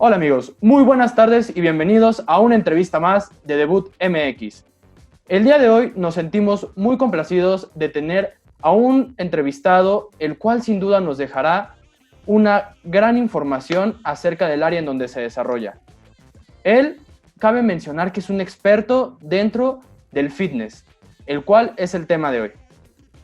Hola amigos, muy buenas tardes y bienvenidos a una entrevista más de Debut MX. El día de hoy nos sentimos muy complacidos de tener a un entrevistado, el cual sin duda nos dejará una gran información acerca del área en donde se desarrolla. Él, cabe mencionar que es un experto dentro del fitness, el cual es el tema de hoy.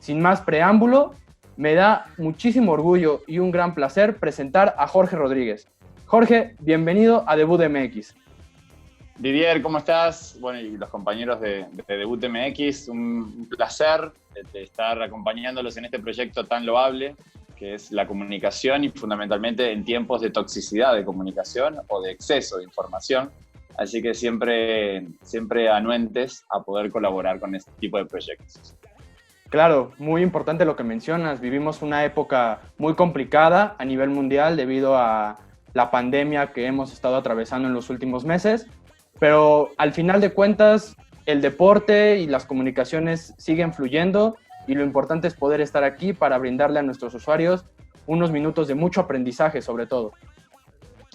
Sin más preámbulo, me da muchísimo orgullo y un gran placer presentar a Jorge Rodríguez. Jorge, bienvenido a Debut MX. Didier, ¿cómo estás? Bueno, y los compañeros de Debut MX, un placer de estar acompañándolos en este proyecto tan loable que es la comunicación y fundamentalmente en tiempos de toxicidad de comunicación o de exceso de información. Así que siempre anuentes a poder colaborar con este tipo de proyectos. Claro, muy importante lo que mencionas. Vivimos una época muy complicada a nivel mundial debido a la pandemia que hemos estado atravesando en los últimos meses, pero al final de cuentas el deporte y las comunicaciones siguen fluyendo y lo importante es poder estar aquí para brindarle a nuestros usuarios unos minutos de mucho aprendizaje sobre todo.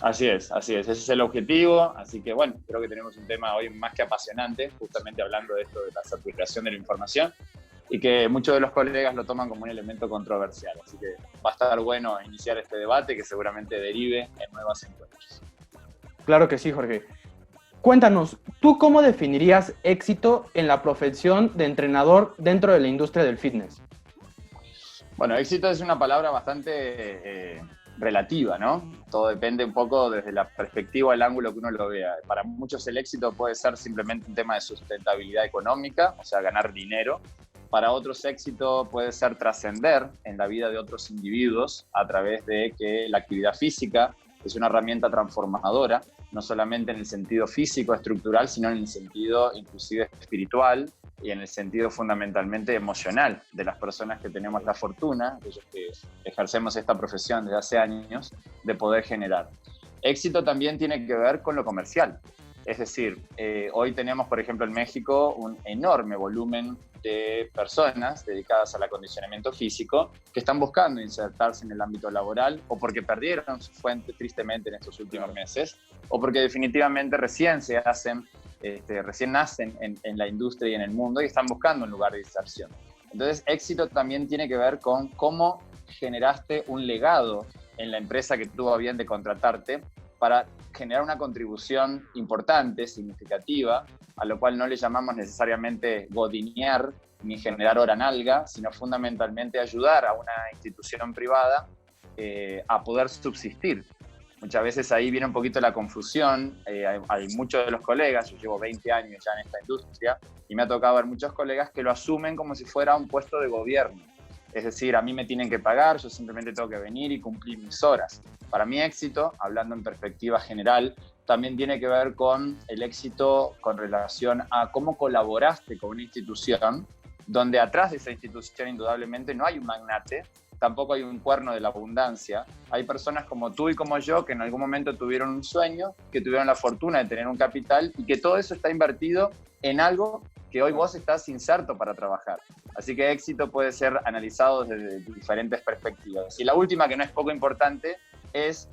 Así es, ese es el objetivo, así que bueno, creo que tenemos un tema hoy más que apasionante, justamente hablando de esto de la saturación de la información y que muchos de los colegas lo toman como un elemento controversial, así que va a estar bueno iniciar este debate que seguramente derive en nuevos encuentros. Claro que sí, Jorge. Cuéntanos, ¿tú cómo definirías éxito en la profesión de entrenador dentro de la industria del fitness? Bueno, éxito es una palabra bastante relativa, ¿no? Todo depende un poco desde la perspectiva, el ángulo que uno lo vea. Para muchos el éxito puede ser simplemente un tema de sustentabilidad económica, o sea, ganar dinero. Para otros éxito puede ser trascender en la vida de otros individuos a través de que la actividad física es una herramienta transformadora, no solamente en el sentido físico, estructural, sino en el sentido inclusive espiritual y en el sentido fundamentalmente emocional de las personas que tenemos la fortuna, aquellos que ejercemos esta profesión desde hace años, de poder generar. Éxito también tiene que ver con lo comercial. Es decir, hoy tenemos, por ejemplo, en México un enorme volumen de personas dedicadas al acondicionamiento físico que están buscando insertarse en el ámbito laboral o porque perdieron su fuente tristemente en estos últimos meses o porque definitivamente recién nacen en la industria y en el mundo y están buscando un lugar de inserción. Entonces, éxito también tiene que ver con cómo generaste un legado en la empresa que tuvo a bien de contratarte para generar una contribución importante, significativa, a lo cual no le llamamos necesariamente godinear ni generar hora nalga, sino fundamentalmente ayudar a una institución privada a poder subsistir. Muchas veces ahí viene un poquito la confusión, hay muchos de los colegas, yo llevo 20 años ya en esta industria, y me ha tocado ver muchos colegas que lo asumen como si fuera un puesto de gobierno. Es decir, a mí me tienen que pagar, yo simplemente tengo que venir y cumplir mis horas. Para mi éxito, hablando en perspectiva general, también tiene que ver con el éxito con relación a cómo colaboraste con una institución, donde atrás de esa institución indudablemente no hay un magnate, tampoco hay un cuerno de la abundancia. Hay personas como tú y como yo que en algún momento tuvieron un sueño, que tuvieron la fortuna de tener un capital y que todo eso está invertido en algo que hoy vos estás inserto para trabajar. Así que éxito puede ser analizado desde diferentes perspectivas. Y la última, que no es poco importante, es,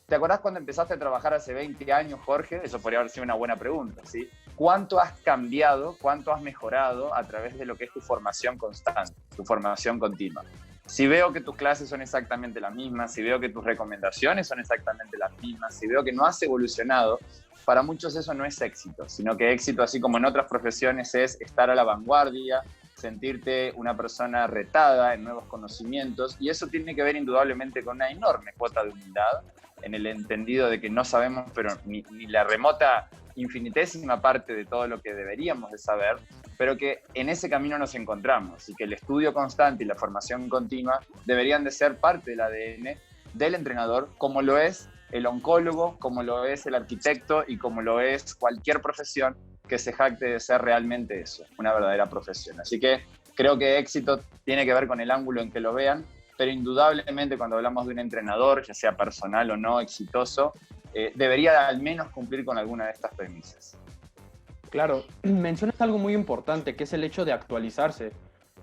¿te acordás cuando empezaste a trabajar hace 20 años, Jorge? Eso podría haber sido una buena pregunta, ¿sí? ¿Cuánto has cambiado, cuánto has mejorado a través de lo que es tu formación constante, tu formación continua? Si veo que tus clases son exactamente las mismas, si veo que tus recomendaciones son exactamente las mismas, si veo que no has evolucionado, para muchos eso no es éxito, sino que éxito, así como en otras profesiones, es estar a la vanguardia, sentirte una persona retada en nuevos conocimientos, y eso tiene que ver indudablemente con una enorme cuota de humildad, en el entendido de que no sabemos, pero ni la remota infinitésima parte de todo lo que deberíamos de saber, pero que en ese camino nos encontramos y que el estudio constante y la formación continua deberían de ser parte del ADN del entrenador, como lo es el oncólogo, como lo es el arquitecto y como lo es cualquier profesión que se jacte de ser realmente eso, una verdadera profesión. Así que creo que éxito tiene que ver con el ángulo en que lo vean, pero indudablemente cuando hablamos de un entrenador, ya sea personal o no exitoso, debería al menos cumplir con alguna de estas premisas. Claro, mencionas algo muy importante, que es el hecho de actualizarse.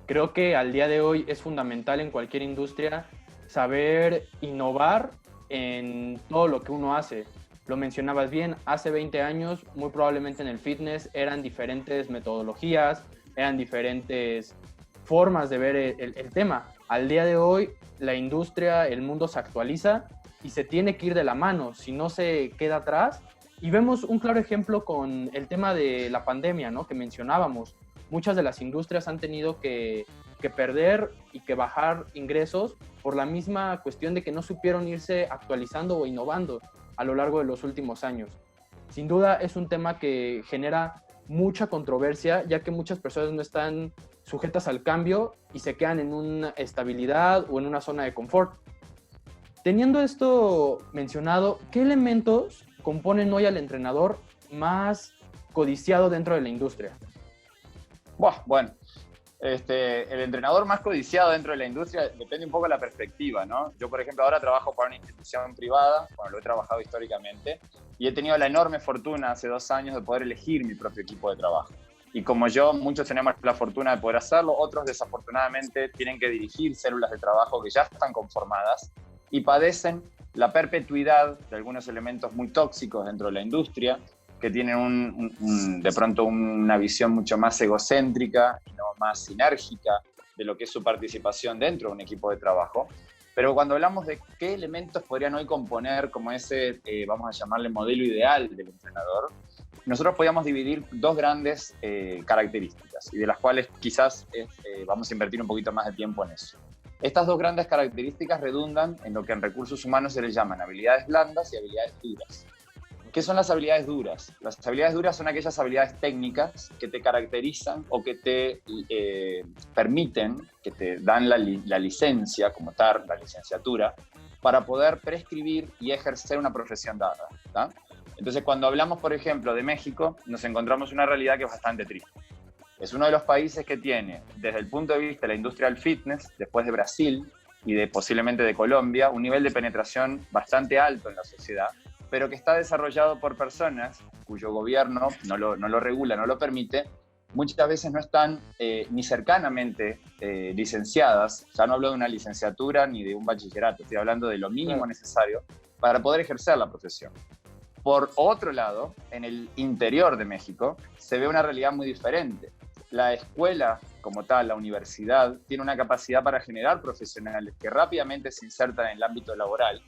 Creo que al día de hoy es fundamental en cualquier industria saber innovar en todo lo que uno hace. Lo mencionabas bien, hace 20 años muy probablemente en el fitness eran diferentes metodologías, eran diferentes formas de ver el tema. Al día de hoy la industria, el mundo se actualiza y se tiene que ir de la mano, si no se queda atrás. Y vemos un claro ejemplo con el tema de la pandemia, ¿no? Que mencionábamos. Muchas de las industrias han tenido que perder y que bajar ingresos por la misma cuestión de que no supieron irse actualizando o innovando a lo largo de los últimos años. Sin duda es un tema que genera mucha controversia, ya que muchas personas no están sujetas al cambio y se quedan en una estabilidad o en una zona de confort. Teniendo esto mencionado, ¿qué elementos componen hoy al entrenador más codiciado dentro de la industria? Bueno, el entrenador más codiciado dentro de la industria depende un poco de la perspectiva, ¿no? Yo, por ejemplo, ahora trabajo para una institución privada, bueno, lo he trabajado históricamente, y he tenido la enorme fortuna hace 2 años de poder elegir mi propio equipo de trabajo. Y como yo, muchos tenemos la fortuna de poder hacerlo, otros desafortunadamente tienen que dirigir células de trabajo que ya están conformadas y padecen la perpetuidad de algunos elementos muy tóxicos dentro de la industria, que tienen de pronto una visión mucho más egocéntrica y no más sinérgica de lo que es su participación dentro de un equipo de trabajo. Pero cuando hablamos de qué elementos podrían hoy componer como ese, vamos a llamarle modelo ideal del entrenador, nosotros podríamos dividir 2 grandes características, y de las cuales quizás vamos a invertir un poquito más de tiempo en eso. Estas 2 grandes características redundan en lo que en recursos humanos se les llaman habilidades blandas y habilidades duras. ¿Qué son las habilidades duras? Las habilidades duras son aquellas habilidades técnicas que te caracterizan o que te permiten, que te dan la licencia como tal, la licenciatura, para poder prescribir y ejercer una profesión dada, ¿tá? Entonces, cuando hablamos, por ejemplo, de México, nos encontramos una realidad que es bastante triste. Es uno de los países que tiene, desde el punto de vista de la industria del fitness, después de Brasil y posiblemente de Colombia, un nivel de penetración bastante alto en la sociedad, pero que está desarrollado por personas cuyo gobierno no lo regula, no lo permite, muchas veces no están ni cercanamente licenciadas. Ya no hablo de una licenciatura ni de un bachillerato, estoy hablando de lo mínimo necesario para poder ejercer la profesión. Por otro lado, en el interior de México se ve una realidad muy diferente. La escuela como tal, la universidad, tiene una capacidad para generar profesionales que rápidamente se insertan en el ámbito laboral.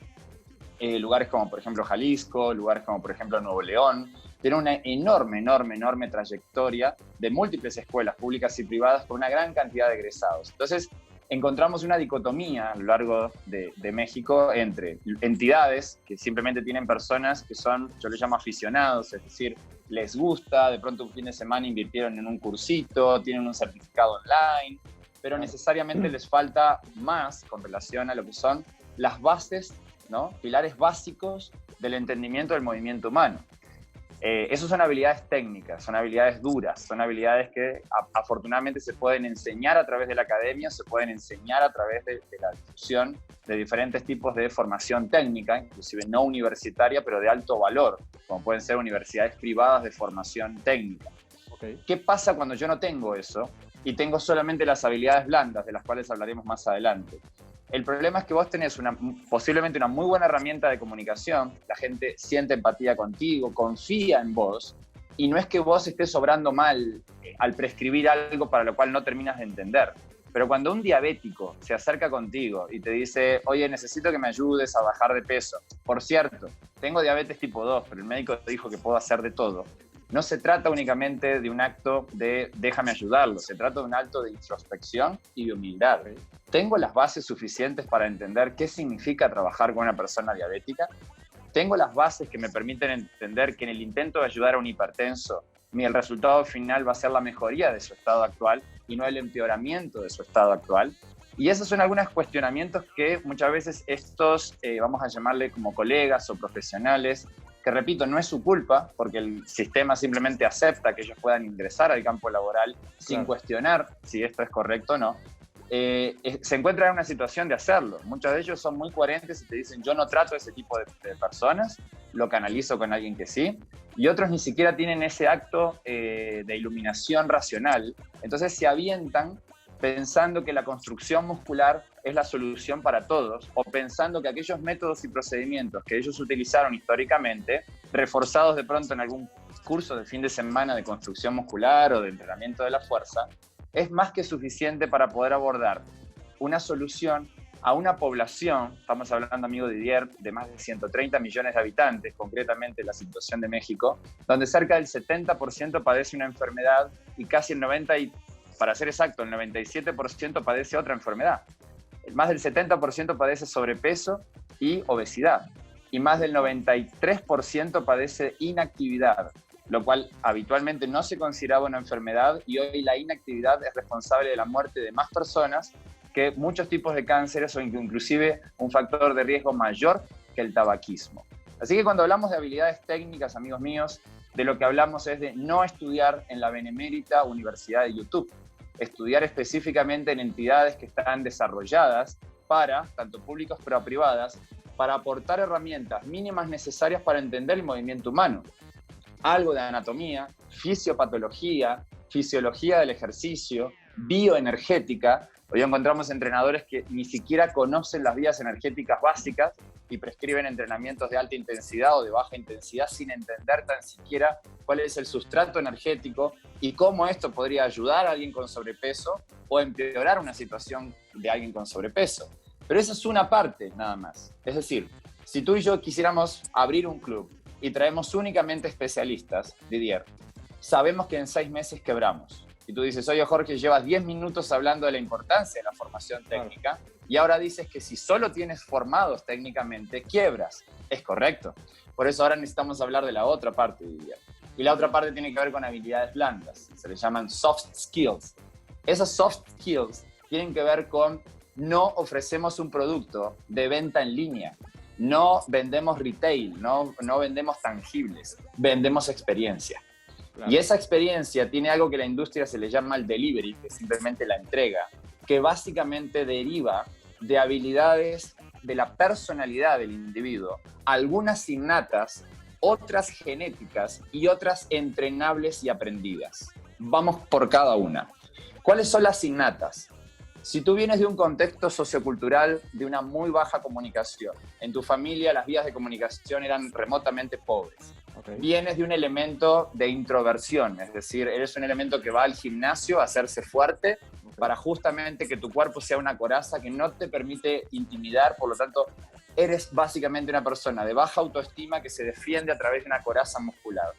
Lugares como, por ejemplo, Jalisco, lugares como, por ejemplo, Nuevo León, tienen una enorme trayectoria de múltiples escuelas públicas y privadas con una gran cantidad de egresados. Entonces, encontramos una dicotomía a lo largo de México entre entidades que simplemente tienen personas que son, yo les llamo aficionados, es decir, les gusta, de pronto un fin de semana invirtieron en un cursito, tienen un certificado online, pero necesariamente les falta más con relación a lo que son las bases, ¿no? Pilares básicos del entendimiento del movimiento humano. Esas son habilidades técnicas, son habilidades duras, son habilidades que afortunadamente se pueden enseñar a través de la academia, se pueden enseñar a través de la difusión de diferentes tipos de formación técnica, inclusive no universitaria, pero de alto valor, como pueden ser universidades privadas de formación técnica. Okay. ¿Qué pasa cuando yo no tengo eso y tengo solamente las habilidades blandas, de las cuales hablaremos más adelante? El problema es que vos tenés posiblemente una muy buena herramienta de comunicación, la gente siente empatía contigo, confía en vos, y no es que vos estés obrando mal al prescribir algo para lo cual no terminas de entender. Pero cuando un diabético se acerca contigo y te dice, oye, necesito que me ayudes a bajar de peso. Por cierto, tengo diabetes tipo 2, pero el médico te dijo que puedo hacer de todo. No se trata únicamente de un acto de déjame ayudarlo, se trata de un acto de introspección y de humildad. ¿Tengo las bases suficientes para entender qué significa trabajar con una persona diabética? ¿Tengo las bases que me permiten entender que en el intento de ayudar a un hipertenso, el resultado final va a ser la mejoría de su estado actual y no el empeoramiento de su estado actual? Y esos son algunos cuestionamientos que muchas veces estos, vamos a llamarle como colegas o profesionales, que repito, no es su culpa, porque el sistema simplemente acepta que ellos puedan ingresar al campo laboral sin cuestionar si esto es correcto o no, se encuentran en una situación de hacerlo. Muchos de ellos son muy coherentes y te dicen, yo no trato a ese tipo de personas, lo canalizo con alguien que sí, y otros ni siquiera tienen ese acto de iluminación racional, entonces se avientan pensando que la construcción muscular es la solución para todos, o pensando que aquellos métodos y procedimientos que ellos utilizaron históricamente, reforzados de pronto en algún curso de fin de semana de construcción muscular o de entrenamiento de la fuerza, es más que suficiente para poder abordar una solución a una población, estamos hablando, amigo Didier, de más de 130 millones de habitantes, concretamente la situación de México, donde cerca del 70% padece una enfermedad y casi el 90%, para ser exacto, el 97% padece otra enfermedad. Más del 70% padece sobrepeso y obesidad, y más del 93% padece inactividad, lo cual habitualmente no se consideraba una enfermedad, y hoy la inactividad es responsable de la muerte de más personas que muchos tipos de cánceres, o inclusive un factor de riesgo mayor que el tabaquismo. Así que cuando hablamos de habilidades técnicas, amigos míos, de lo que hablamos es de no estudiar en la benemérita Universidad de YouTube, estudiar específicamente en entidades que están desarrolladas para, tanto públicos pero privadas, para aportar herramientas mínimas necesarias para entender el movimiento humano. Algo de anatomía, fisiopatología, fisiología del ejercicio, bioenergética. Hoy encontramos entrenadores que ni siquiera conocen las vías energéticas básicas y prescriben entrenamientos de alta intensidad o de baja intensidad sin entender tan siquiera cuál es el sustrato energético y cómo esto podría ayudar a alguien con sobrepeso o empeorar una situación de alguien con sobrepeso. Pero esa es una parte nada más. Es decir, si tú y yo quisiéramos abrir un club y traemos únicamente especialistas, Didier, sabemos que en 6 meses quebramos. Y tú dices, oye Jorge, llevas 10 minutos hablando de la importancia de la formación técnica y ahora dices que si solo tienes formados técnicamente, quiebras. Es correcto. Por eso ahora necesitamos hablar de la otra parte, Didier. Y la otra parte tiene que ver con habilidades blandas. Se les llaman soft skills. Esas soft skills tienen que ver con no ofrecemos un producto de venta en línea. No vendemos retail, no vendemos tangibles, vendemos experiencia. Claro. Y esa experiencia tiene algo que la industria se le llama el delivery, que es simplemente la entrega, que básicamente deriva de habilidades de la personalidad del individuo, algunas innatas, otras genéticas y otras entrenables y aprendidas. Vamos por cada una. ¿Cuáles son las innatas? Si tú vienes de un contexto sociocultural de una muy baja comunicación, en tu familia las vías de comunicación eran remotamente pobres, vienes de un elemento de introversión, es decir, eres un elemento que va al gimnasio a hacerse fuerte para justamente que tu cuerpo sea una coraza que no te permite intimidar, por lo tanto, eres básicamente una persona de baja autoestima que se defiende a través de una coraza muscular.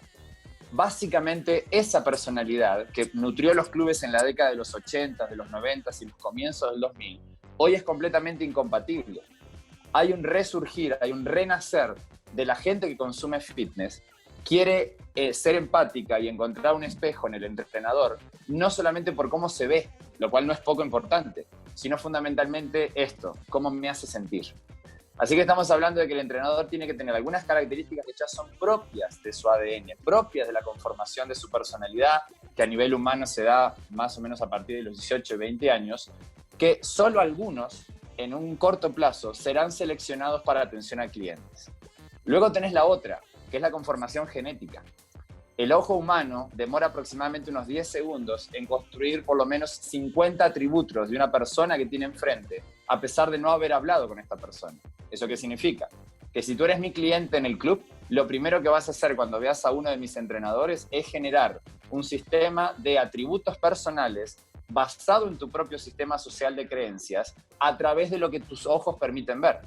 Básicamente esa personalidad que nutrió los clubes en la década de los 80, de los 90 y los comienzos del 2000, hoy es completamente incompatible. Hay un resurgir, hay un renacer de la gente que consume fitness, quiere ser empática y encontrar un espejo en el entrenador, no solamente por cómo se ve, lo cual no es poco importante, sino fundamentalmente esto, cómo me hace sentir. Así que estamos hablando de que el entrenador tiene que tener algunas características que ya son propias de su ADN, propias de la conformación de su personalidad, que a nivel humano se da más o menos a partir de los 18 y 20 años, que solo algunos, en un corto plazo, serán seleccionados para atención a clientes. Luego tenés la otra, que es la conformación genética. El ojo humano demora aproximadamente unos 10 segundos en construir por lo menos 50 atributos de una persona que tiene enfrente, a pesar de no haber hablado con esta persona. ¿Eso qué significa? Que si tú eres mi cliente en el club, lo primero que vas a hacer cuando veas a uno de mis entrenadores es generar un sistema de atributos personales basado en tu propio sistema social de creencias a través de lo que tus ojos permiten ver.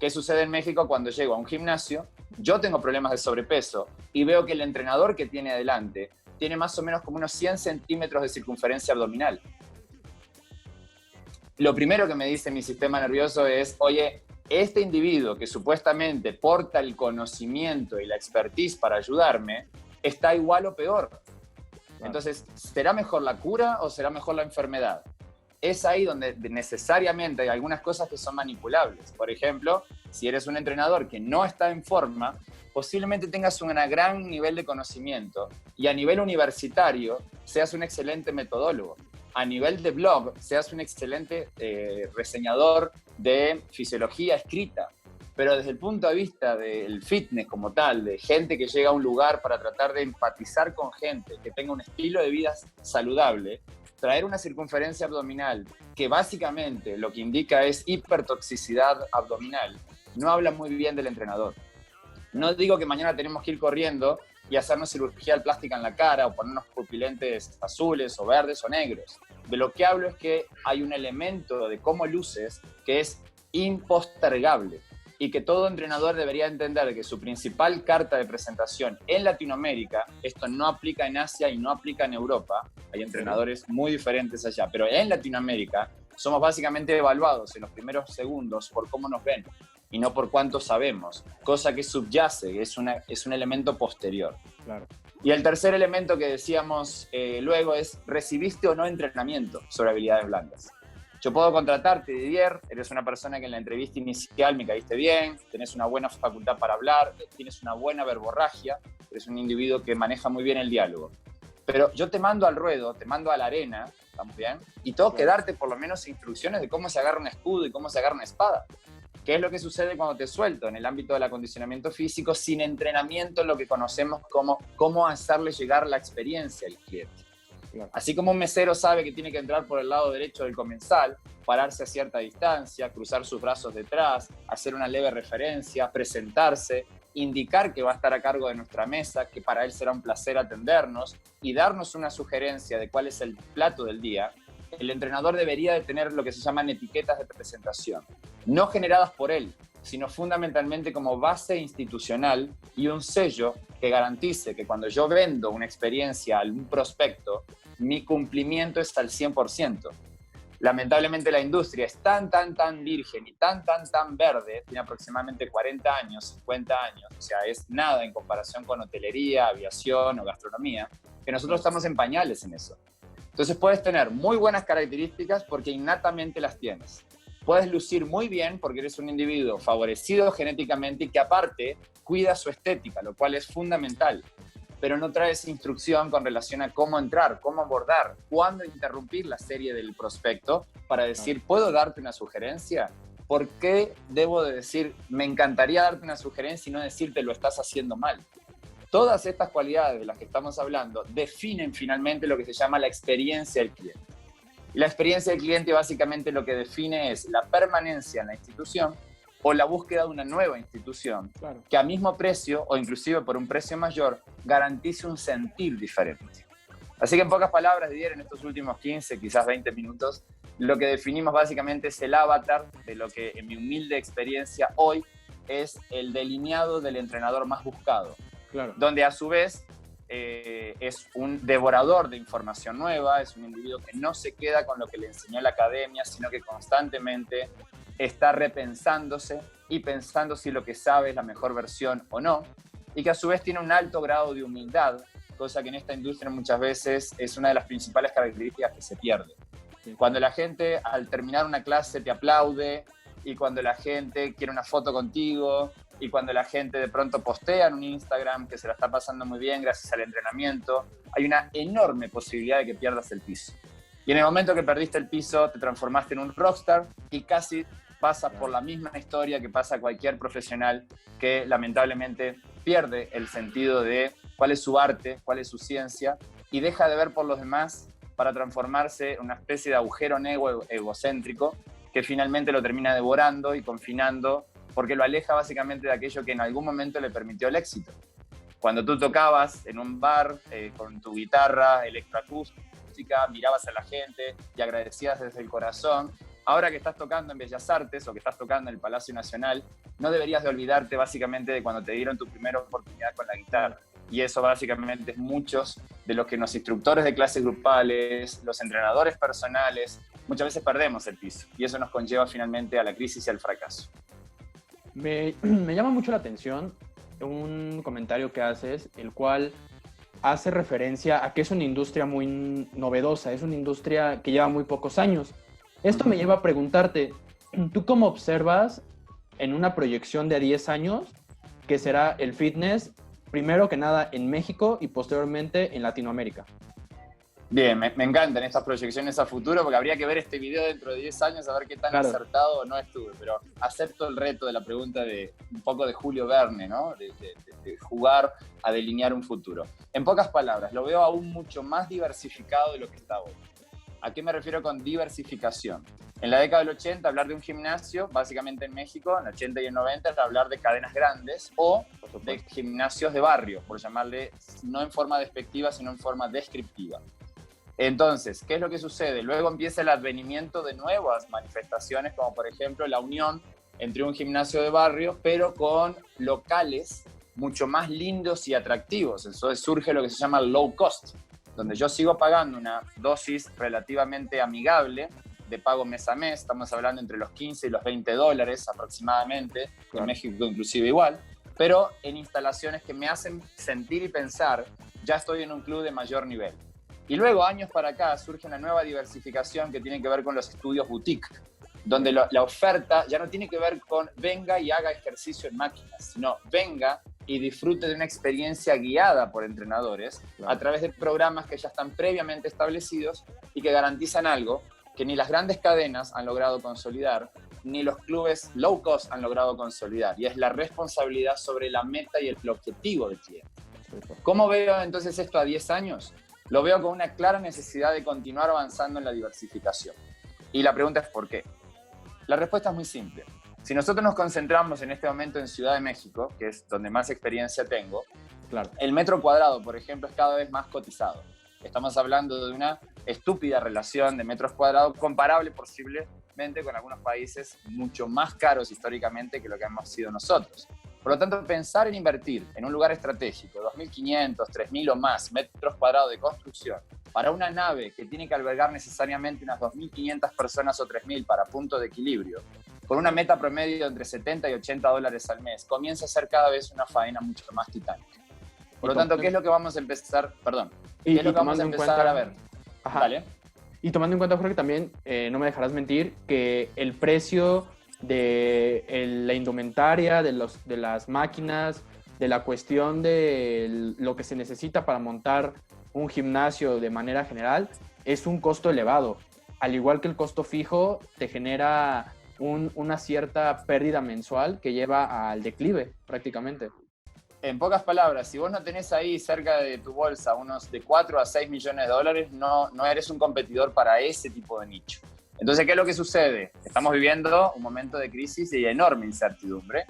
¿Qué sucede en México cuando llego a un gimnasio? Yo tengo problemas de sobrepeso y veo que el entrenador que tiene adelante tiene más o menos como unos 100 centímetros de circunferencia abdominal. Lo primero que me dice mi sistema nervioso es, oye, este individuo que supuestamente porta el conocimiento y la expertise para ayudarme, está igual o peor. Entonces, ¿será mejor la cura o será mejor la enfermedad? Es ahí donde necesariamente hay algunas cosas que son manipulables. Por ejemplo, si eres un entrenador que no está en forma, posiblemente tengas un gran nivel de conocimiento y a nivel universitario seas un excelente metodólogo. A nivel de blog, seas un excelente reseñador de fisiología escrita. Pero desde el punto de vista del fitness como tal, de gente que llega a un lugar para tratar de empatizar con gente, que tenga un estilo de vida saludable, traer una circunferencia abdominal que básicamente lo que indica es hipertoxicidad abdominal, no habla muy bien del entrenador. No digo que mañana tenemos que ir corriendo y hacernos cirugía plástica en la cara o ponernos pupilentes azules o verdes o negros. De lo que hablo es que hay un elemento de cómo luces que es impostergable y que todo entrenador debería entender que su principal carta de presentación en Latinoamérica, esto no aplica en Asia y no aplica en Europa, hay entrenadores muy diferentes allá, pero en Latinoamérica somos básicamente evaluados en los primeros segundos por cómo nos ven y no por cuánto sabemos, cosa que subyace, es un elemento posterior. Claro. Y el tercer elemento que decíamos luego es, ¿recibiste o no entrenamiento sobre habilidades blandas? Yo puedo contratarte, Didier, eres una persona que en la entrevista inicial me caíste bien, tenés una buena facultad para hablar, tienes una buena verborragia, eres un individuo que maneja muy bien el diálogo. Pero yo te mando al ruedo, te mando a la arena, ¿estamos bien? Y tengo que darte por lo menos instrucciones de cómo se agarra un escudo y cómo se agarra una espada. ¿Qué es lo que sucede cuando te suelto en el ámbito del acondicionamiento físico sin entrenamiento en lo que conocemos como cómo hacerle llegar la experiencia al cliente? Claro. Así como un mesero sabe que tiene que entrar por el lado derecho del comensal, pararse a cierta distancia, cruzar sus brazos detrás, hacer una leve referencia, presentarse, indicar que va a estar a cargo de nuestra mesa, que para él será un placer atendernos y darnos una sugerencia de cuál es el plato del día, el entrenador debería de tener lo que se llaman etiquetas de presentación, no generadas por él, sino fundamentalmente como base institucional y un sello que garantice que cuando yo vendo una experiencia a un prospecto, mi cumplimiento es al 100%. Lamentablemente la industria es tan virgen y tan verde, tiene aproximadamente 40 años, 50 años, o sea, es nada en comparación con hotelería, aviación o gastronomía, que nosotros estamos en pañales en eso. Entonces puedes tener muy buenas características porque innatamente las tienes. Puedes lucir muy bien porque eres un individuo favorecido genéticamente y que aparte cuida su estética, lo cual es fundamental. Pero no traes instrucción con relación a cómo entrar, cómo abordar, cuándo interrumpir la serie del prospecto para decir, ¿puedo darte una sugerencia? ¿Por qué debo de decir, me encantaría darte una sugerencia y no decirte lo estás haciendo mal? Todas estas cualidades de las que estamos hablando definen finalmente lo que se llama la experiencia del cliente. Y la experiencia del cliente básicamente lo que define es la permanencia en la institución o la búsqueda de una nueva institución, claro, que a mismo precio o inclusive por un precio mayor garantice un sentir diferente. Así que en pocas palabras, Didier, en estos últimos 15, quizás 20 minutos, lo que definimos básicamente es el avatar de lo que en mi humilde experiencia hoy es el delineado del entrenador más buscado. Claro. Donde a su vez es un devorador de información nueva, es un individuo que no se queda con lo que le enseñó la academia, sino que constantemente está repensándose y pensando si lo que sabe es la mejor versión o no, y que a su vez tiene un alto grado de humildad, cosa que en esta industria muchas veces es una de las principales características que se pierde. Sí. Cuando la gente al terminar una clase te aplaude, y cuando la gente quiere una foto contigo, y cuando la gente de pronto postea en un Instagram que se la está pasando muy bien gracias al entrenamiento, hay una enorme posibilidad de que pierdas el piso. Y en el momento que perdiste el piso, te transformaste en un rockstar y casi pasas por la misma historia que pasa cualquier profesional que lamentablemente pierde el sentido de cuál es su arte, cuál es su ciencia y deja de ver por los demás para transformarse en una especie de agujero negro egocéntrico que finalmente lo termina devorando y confinando porque lo aleja básicamente de aquello que en algún momento le permitió el éxito. Cuando tú tocabas en un bar con tu guitarra electroacústica, mirabas a la gente y agradecías desde el corazón, ahora que estás tocando en Bellas Artes o que estás tocando en el Palacio Nacional, no deberías de olvidarte básicamente de cuando te dieron tu primera oportunidad con la guitarra. Y eso básicamente es muchos de los que los instructores de clases grupales, los entrenadores personales, muchas veces perdemos el piso. Y eso nos conlleva finalmente a la crisis y al fracaso. Me llama mucho la atención un comentario que haces, el cual hace referencia a que es una industria muy novedosa, es una industria que lleva muy pocos años. Esto me lleva a preguntarte, ¿tú cómo observas en una proyección de 10 años que será el fitness, primero que nada en México y posteriormente en Latinoamérica? Bien, me encantan estas proyecciones a futuro porque habría que ver este video dentro de 10 años a ver qué tan acertado o no estuve, pero acepto el reto de la pregunta de un poco de Julio Verne, ¿no? De jugar a delinear un futuro. En pocas palabras, lo veo aún mucho más diversificado de lo que está hoy. ¿A qué me refiero con diversificación? En la década del 80, hablar de un gimnasio, básicamente en México, en el 80 y el 90, era hablar de cadenas grandes o de gimnasios de barrio, por llamarle, no en forma despectiva, sino en forma descriptiva. Entonces, ¿qué es lo que sucede? Luego empieza el advenimiento de nuevas manifestaciones, como por ejemplo la unión entre un gimnasio de barrio, pero con locales mucho más lindos y atractivos. Entonces surge lo que se llama low cost, donde yo sigo pagando una dosis relativamente amigable de pago mes a mes, estamos hablando entre los 15 y los $20 aproximadamente, claro. En México inclusive igual, pero en instalaciones que me hacen sentir y pensar, ya estoy en un club de mayor nivel. Y luego, años para acá, surge una nueva diversificación que tiene que ver con los estudios boutique, donde la oferta ya no tiene que ver con venga y haga ejercicio en máquinas, sino venga y disfrute de una experiencia guiada por entrenadores, claro, a través de programas que ya están previamente establecidos y que garantizan algo que ni las grandes cadenas han logrado consolidar, ni los clubes low cost han logrado consolidar, y es la responsabilidad sobre la meta y el objetivo del cliente. ¿Cómo veo entonces esto a 10 años? Lo veo con una clara necesidad de continuar avanzando en la diversificación. Y la pregunta es ¿por qué? La respuesta es muy simple. Si nosotros nos concentramos en este momento en Ciudad de México, que es donde más experiencia tengo, claro, el metro cuadrado, por ejemplo, es cada vez más cotizado. Estamos hablando de una estúpida relación de metros cuadrados comparable posiblemente con algunos países mucho más caros históricamente que lo que hemos sido nosotros. Por lo tanto, pensar en invertir en un lugar estratégico, 2.500, 3.000 o más metros cuadrados de construcción, para una nave que tiene que albergar necesariamente unas 2.500 personas o 3.000 para punto de equilibrio, con una meta promedio entre $70 y $80 al mes, comienza a ser cada vez una faena mucho más titánica. Por lo tanto, ¿qué es lo que vamos a empezar? Perdón. ¿Qué es lo que vamos a empezar a ver? Ajá. Vale. Y tomando en cuenta, Jorge, también no me dejarás mentir que el precio de la indumentaria, de las máquinas, de la cuestión de lo que se necesita para montar un gimnasio de manera general, es un costo elevado. Al igual que el costo fijo, te genera una cierta pérdida mensual que lleva al declive, prácticamente. En pocas palabras, si vos no tenés ahí cerca de tu bolsa unos de 4 a 6 millones de dólares, no eres un competidor para ese tipo de nicho. Entonces, ¿qué es lo que sucede? Estamos viviendo un momento de crisis y de enorme incertidumbre.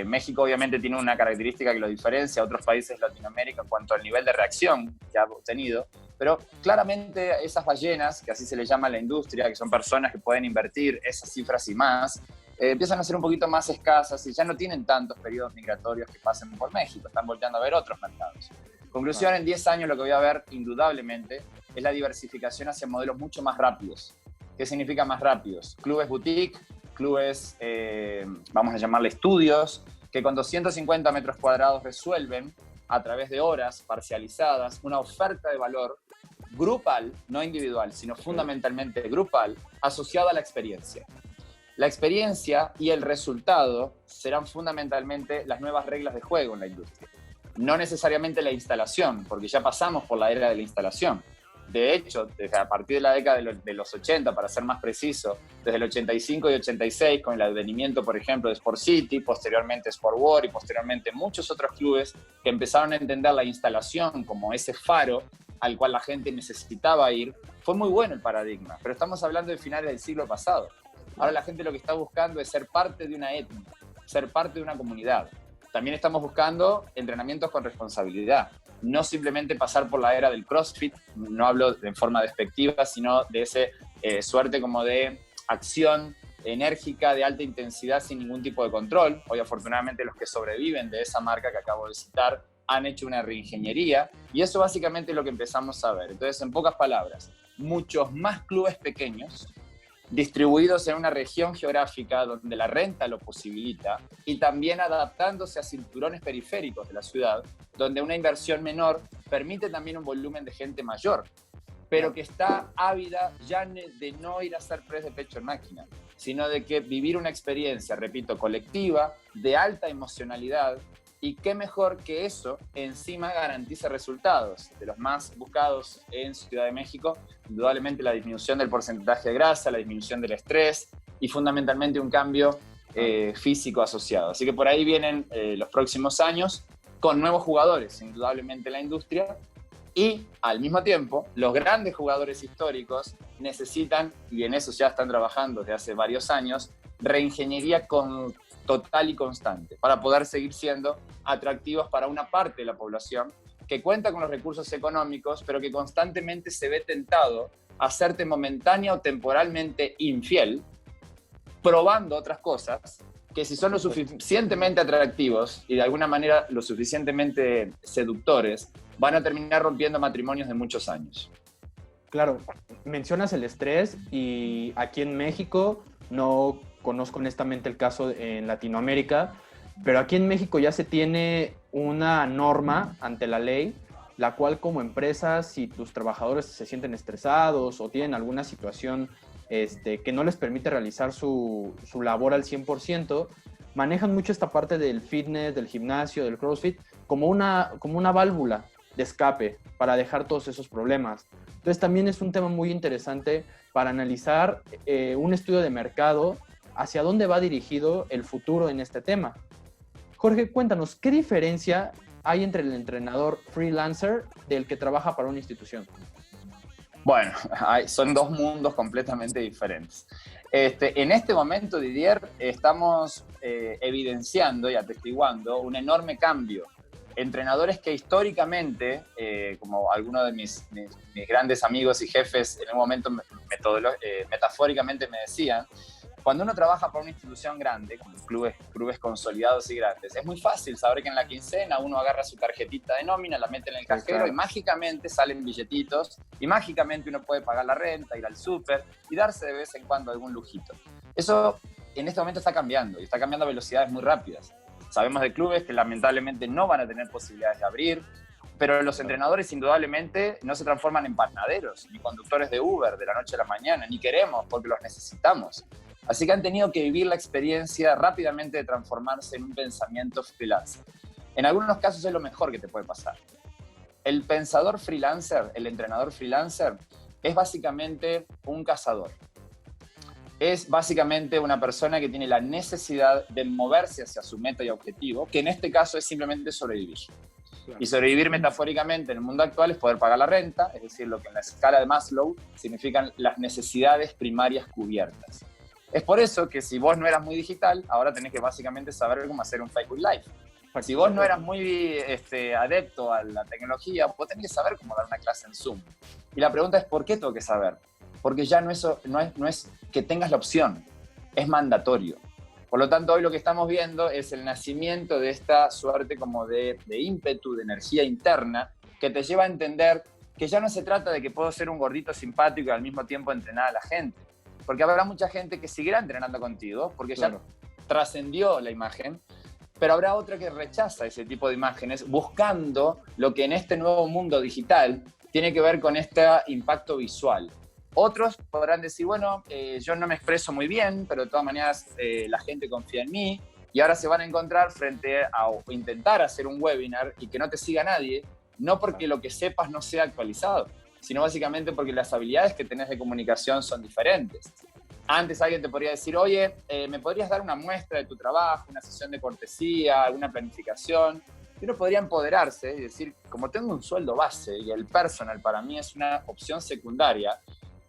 México obviamente tiene una característica que lo diferencia a otros países de Latinoamérica en cuanto al nivel de reacción que ha obtenido, pero claramente esas ballenas, que así se le llama a la industria, que son personas que pueden invertir esas cifras y más, empiezan a ser un poquito más escasas y ya no tienen tantos periodos migratorios que pasen por México, están volteando a ver otros mercados. Conclusión, en 10 años lo que voy a ver indudablemente es la diversificación hacia modelos mucho más rápidos. ¿Qué significa más rápidos? Clubes boutique, clubes, vamos a llamarle estudios, que con 250 metros cuadrados resuelven a través de horas parcializadas una oferta de valor grupal, no individual, sino fundamentalmente grupal, asociada a la experiencia. La experiencia y el resultado serán fundamentalmente las nuevas reglas de juego en la industria. No necesariamente la instalación, porque ya pasamos por la era de la instalación. De hecho, desde a partir de la década de los 80, para ser más preciso, desde el 85 y 86, con el advenimiento, por ejemplo, de Sport City, posteriormente Sport World y posteriormente muchos otros clubes que empezaron a entender la instalación como ese faro al cual la gente necesitaba ir, fue muy bueno el paradigma, pero estamos hablando de finales del siglo pasado. Ahora la gente lo que está buscando es ser parte de una etnia, ser parte de una comunidad. También estamos buscando entrenamientos con responsabilidad, no simplemente pasar por la era del CrossFit, no hablo en forma despectiva, sino de ese suerte como de acción enérgica de alta intensidad sin ningún tipo de control. Hoy afortunadamente los que sobreviven de esa marca que acabo de citar han hecho una reingeniería y eso básicamente es lo que empezamos a ver. Entonces, en pocas palabras, muchos más clubes pequeños distribuidos en una región geográfica donde la renta lo posibilita y también adaptándose a cinturones periféricos de la ciudad, donde una inversión menor permite también un volumen de gente mayor, pero que está ávida ya de no ir a hacer press de pecho en máquina, sino de que vivir una experiencia, repito, colectiva, de alta emocionalidad, y qué mejor que eso encima garantice resultados de los más buscados en Ciudad de México, indudablemente la disminución del porcentaje de grasa, la disminución del estrés y fundamentalmente un cambio físico asociado. Así que por ahí vienen los próximos años con nuevos jugadores, indudablemente en la industria, Y al mismo tiempo, los grandes jugadores históricos necesitan, y en eso ya están trabajando desde hace varios años, reingeniería total y constante para poder seguir siendo atractivos para una parte de la población que cuenta con los recursos económicos, pero que constantemente se ve tentado a hacerte momentánea o temporalmente infiel, probando otras cosas que si son lo suficientemente atractivos y de alguna manera lo suficientemente seductores, van a terminar rompiendo matrimonios de muchos años. Claro, mencionas el estrés y aquí en México, no conozco honestamente el caso en Latinoamérica, pero aquí en México ya se tiene una norma ante la ley, la cual como empresa, si tus trabajadores se sienten estresados o tienen alguna situación que no les permite realizar su labor al 100%, manejan mucho esta parte del fitness, del gimnasio, del CrossFit, como una válvula de escape para dejar todos esos problemas. Entonces también es un tema muy interesante para analizar un estudio de mercado hacia dónde va dirigido el futuro en este tema. Jorge, cuéntanos, ¿qué diferencia hay entre el entrenador freelancer del que trabaja para una institución? Bueno, son dos mundos completamente diferentes. En este momento, Didier, estamos evidenciando y atestiguando un enorme cambio. Entrenadores que históricamente, como algunos de mis grandes amigos y jefes en un momento metafóricamente me decían, cuando uno trabaja para una institución grande, como clubes consolidados y grandes, es muy fácil saber que en la quincena uno agarra su tarjetita de nómina, la mete en el cajero, claro, y mágicamente salen billetitos y mágicamente uno puede pagar la renta, ir al súper y darse de vez en cuando algún lujito. Eso en este momento está cambiando y está cambiando a velocidades muy rápidas. Sabemos de clubes que lamentablemente no van a tener posibilidades de abrir, pero los entrenadores indudablemente no se transforman en panaderos, ni conductores de Uber de la noche a la mañana, ni queremos porque los necesitamos. Así que han tenido que vivir la experiencia rápidamente de transformarse en un pensamiento freelancer. En algunos casos es lo mejor que te puede pasar. El pensador freelancer, el entrenador freelancer, es básicamente un cazador. Es básicamente una persona que tiene la necesidad de moverse hacia su meta y objetivo, que en este caso es simplemente sobrevivir. Y sobrevivir metafóricamente en el mundo actual es poder pagar la renta, es decir, lo que en la escala de Maslow significan las necesidades primarias cubiertas. Es por eso que si vos no eras muy digital, ahora tenés que básicamente saber cómo hacer un Facebook Live. Si vos no eras muy adepto a la tecnología, vos tenés que saber cómo dar una clase en Zoom. Y la pregunta es, ¿por qué tengo que saber? Porque ya no es que tengas la opción, es mandatorio. Por lo tanto, hoy lo que estamos viendo es el nacimiento de esta suerte como de ímpetu, de energía interna, que te lleva a entender que ya no se trata de que puedo ser un gordito simpático y al mismo tiempo entrenar a la gente. Porque habrá mucha gente que seguirá entrenando contigo, porque claro, ya trascendió la imagen, pero habrá otra que rechaza ese tipo de imágenes, buscando lo que en este nuevo mundo digital tiene que ver con este impacto visual. Otros podrán decir, bueno, yo no me expreso muy bien, pero de todas maneras la gente confía en mí, y ahora se van a encontrar frente a intentar hacer un webinar y que no te siga nadie, no porque lo que sepas no sea actualizado, sino básicamente porque las habilidades que tenés de comunicación son diferentes. Antes alguien te podría decir, oye, ¿me podrías dar una muestra de tu trabajo, una sesión de cortesía, alguna planificación? Y uno podría empoderarse y decir, como tengo un sueldo base y el personal para mí es una opción secundaria,